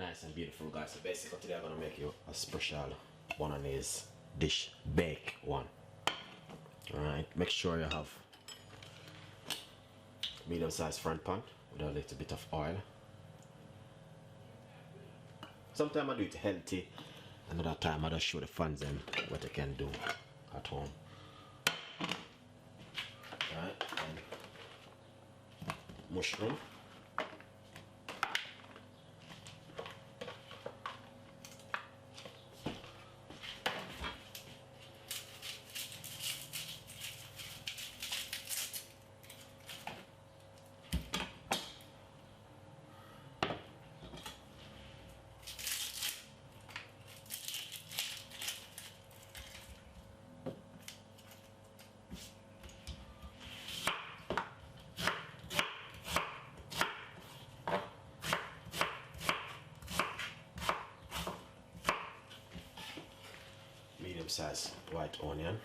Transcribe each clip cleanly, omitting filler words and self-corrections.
Nice and beautiful, guys. So basically today I'm gonna make you a special bolognese dish bake one. Alright, make sure you have medium sized front pan with a little bit of oil. Sometimes I do it healthy, another time I just show the fans and what I can do at home. Alright, and mushroom. Medium sized white onion.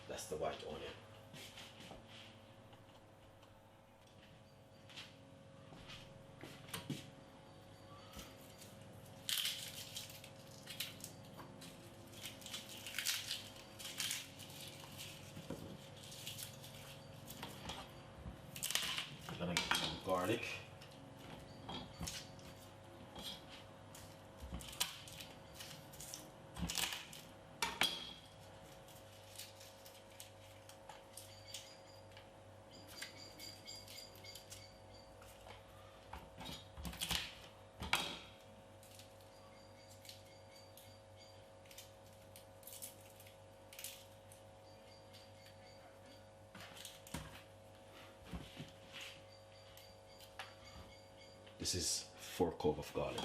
That's the white onion. I'm gonna get some garlic. This is 4 cloves of garlic.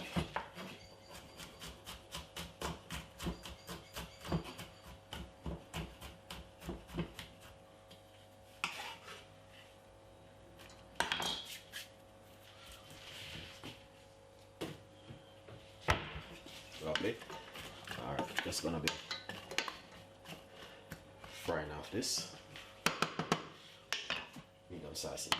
Lovely. Alright, just gonna be frying off this. Medium size it.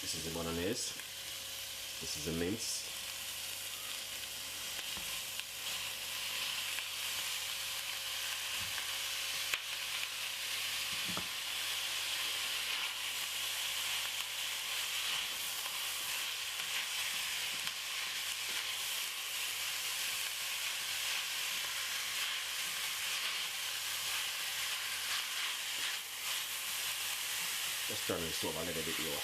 This is the bolognese. This is the mince. Just turn this over a little bit lower.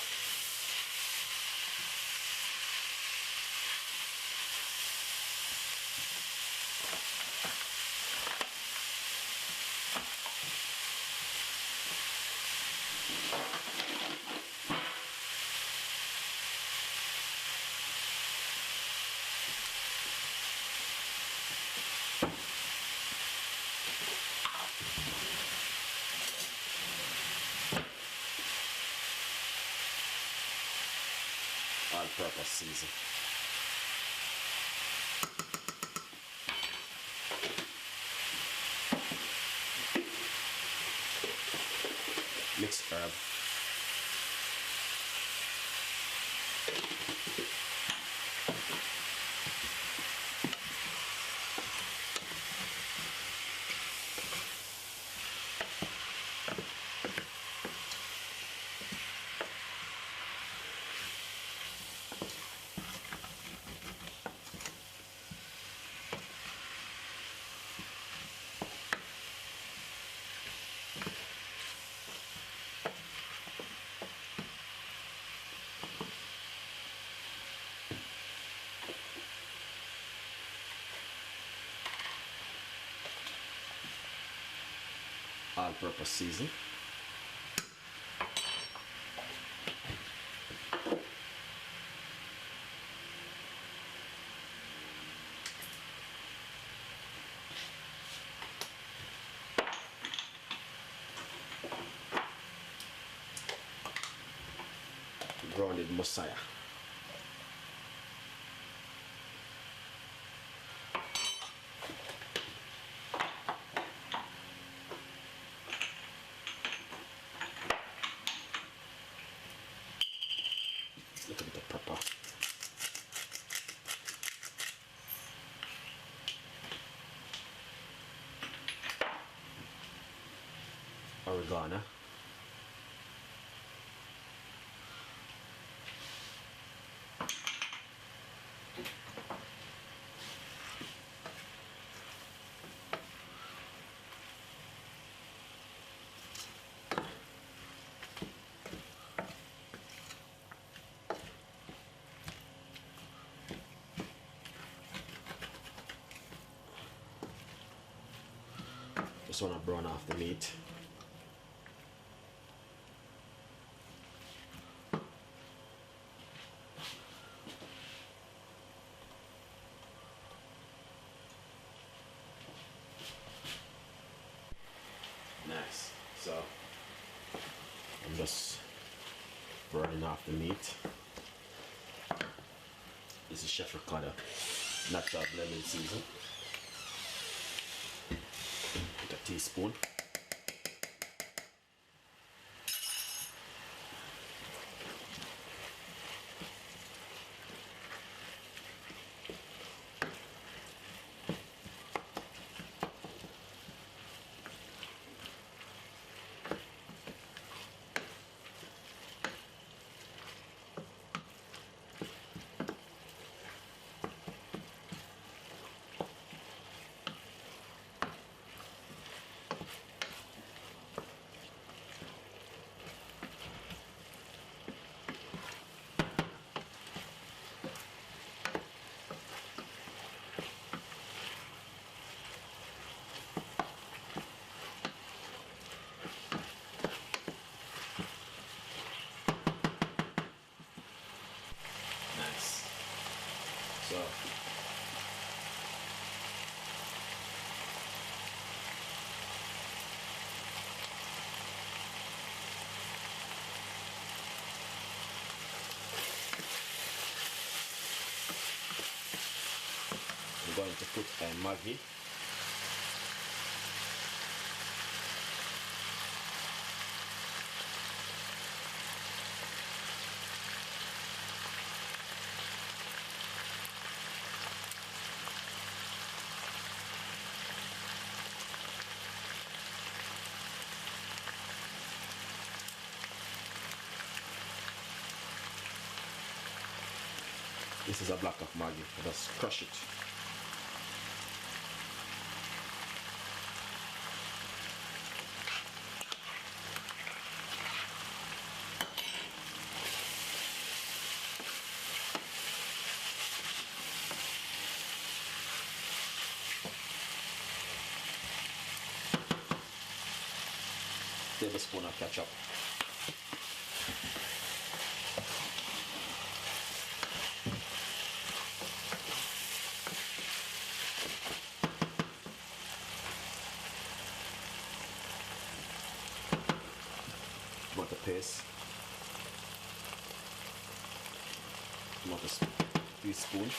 All-purpose season. Mixed herb. all-purpose season. Grounded Messiah. Look at the pepper. Oregano. Just want to brown off the meat. Nice. So I'm just burning off the meat. This is Chef Ricardo natural blending season. With a teaspoon. Nice. So I'm going to put Maggi. This is a block of Maggi. Just crush it. Tablespoon of ketchup. Tomato paste. Tomato teaspoon.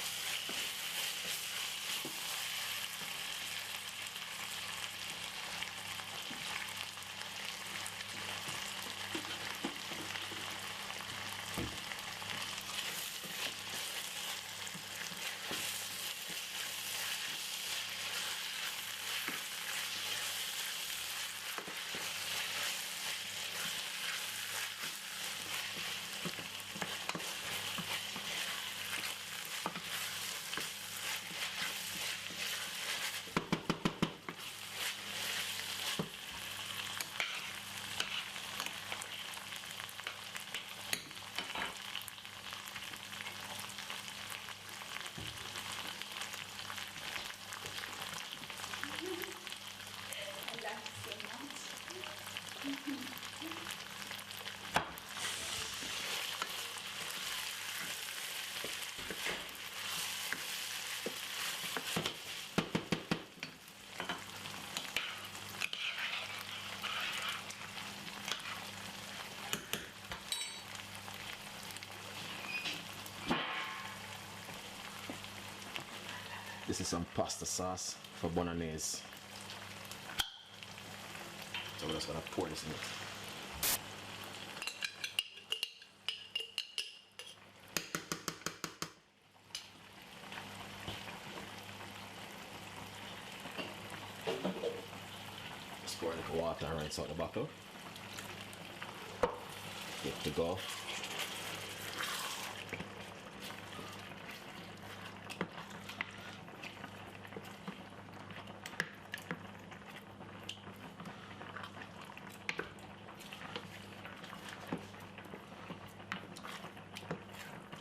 This is some pasta sauce for bolognese. So we're just gonna pour this in it. Just pour a little water and rinse out the bottle. Good to go.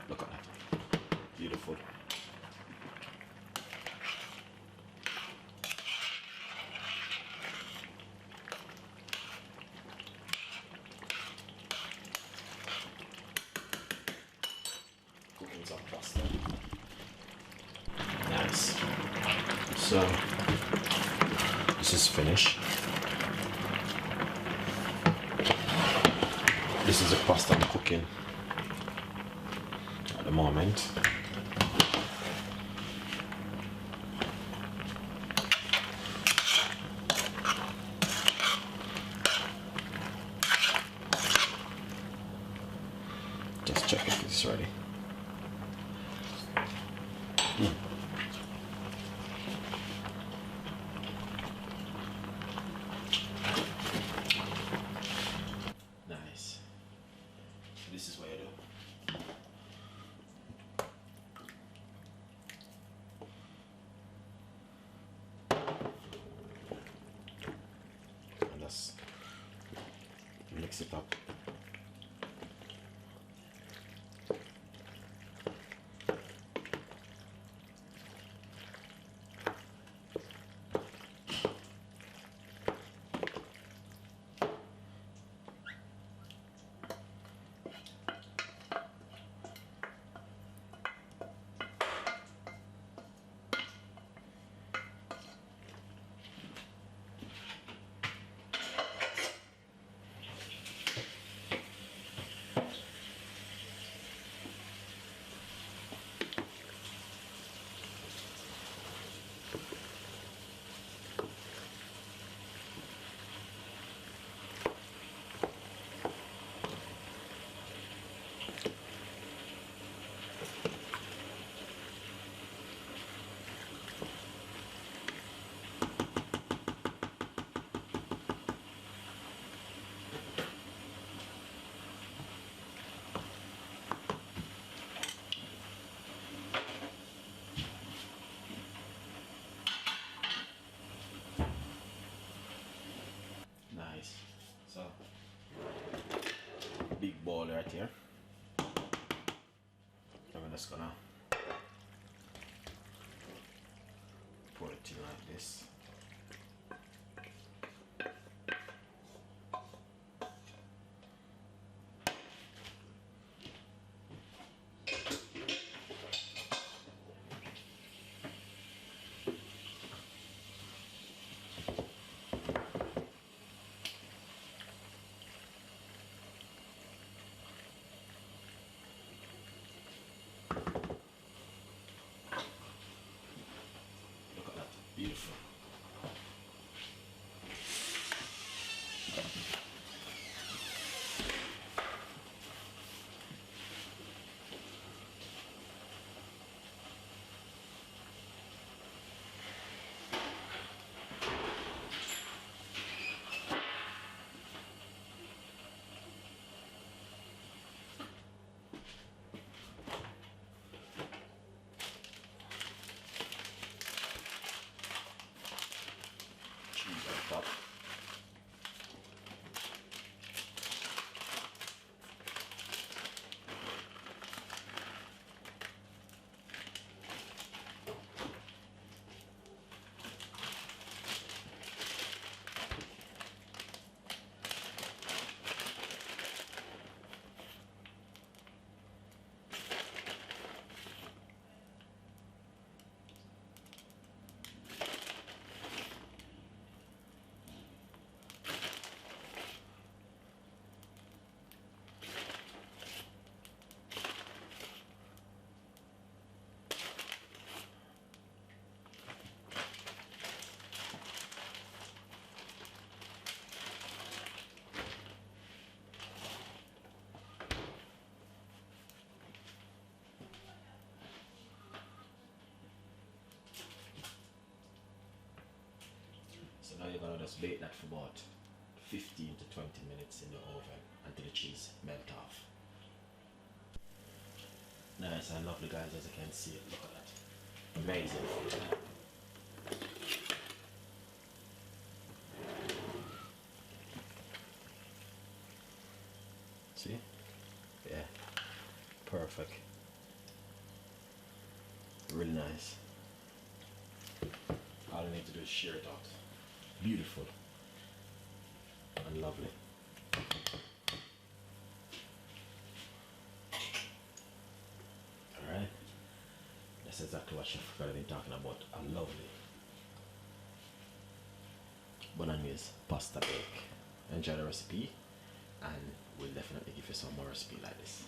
Look at that. Beautiful. Cooking some pasta. Nice. So this is finished. This is the pasta I'm cooking at the moment. Just check if it's ready. Nice. This is what I do. And just mix it up. Nice. So, big bowl right here. I'm just gonna pour it in like this. Look at that, beautiful. and you're gonna just bake that for about 15 to 20 minutes in the oven until the cheese melt off. Nice and lovely, guys, as you can see. Look at that. Amazing. See? Yeah. Perfect. Really nice. All I need to do is shear it out. Beautiful. And lovely. Alright. That's exactly what Chef Gonna be talking about. A lovely bolognese pasta bake. Enjoy the recipe, and we'll definitely give you some more recipe like this.